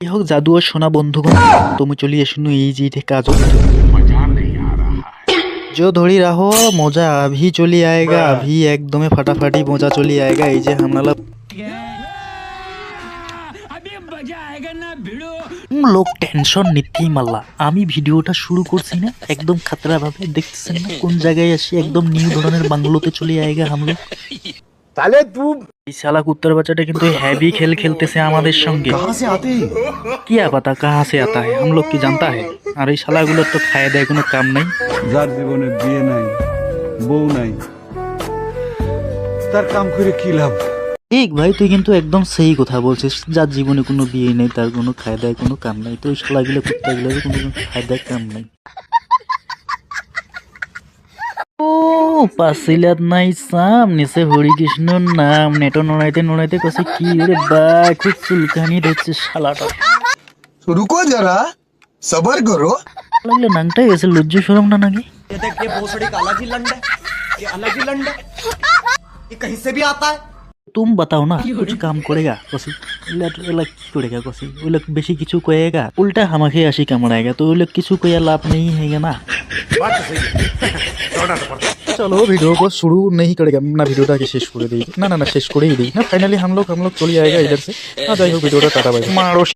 হোক জাদু और सोना बंधुगण তুমি চলিয়ে শুনো এই যে কাজত जो धोड़ी रहो मजा अभी चली आएगा अभी एकदम फटाफटी मजा चली आएगा এই যে हमला লোক টেনশন নিতেই মাল্লা আমি ভিডিওটা শুরু করছি না একদম খাতরা ভাবে দেখতেছেন না কোন জায়গায় আসি একদম নিউ ধরনের বাংলোতে চলে आएगा हम लोग साले तू এই শালা কুত্তার বাচ্চাটা কিন্তু हैवी खेल खेलतेছে আমাদের সঙ্গে कहाँ से आते हैं? क्या पता कहाँ से आता है हम लोग की जानता है আর এই শালাগুলোর তো খায় দেয় কোনো কাম নাই যার জীবনে বিয়ে নাই বউ নাই তার কাম করে কি লাভ? ঠিক ভাই তুই কিন্তু একদম সেই কথা বলছিস যার জীবনে কোনো বিয়ে নেই তার কোনো খায় দেয় কোনো কাম নাই তো ওই শালাগুলো কুত্তাগুলোর কোনো খায় দেয় কাম নাই ও পাশিলাত নাই সামনে সে হরি কৃষ্ণর নাম নেটো নড়াইতে নড়াইতে কসে কি রে বা খুব চুলকানি দিচ্ছে শালাটা रुको जरा सबर करो লাগলে নাংটাই গেছে লজ্জা শরম না নাকি ये देख ये भोसड़ी का अलग ही लंड है ये अलग ही लंड है ये कहीं से भी आता है तुम बताओ ना कुछ काम करेगा कसी इला की करेगा कसी वो लोग बेशी किछु कहेगा उल्टा हमाके आशी कामड़ाएगा तो वो लोग किछु कोई लाभ नहीं है ना चलो वीडियो को शुरू नहीं करेगा ना वीडियोটা के शेष করে দেই না না না শেষ করেই দেই না ফাইনালি हम लोग चले आएगा इधर से आ जाइए वीडियोটা टाटा बाय मारो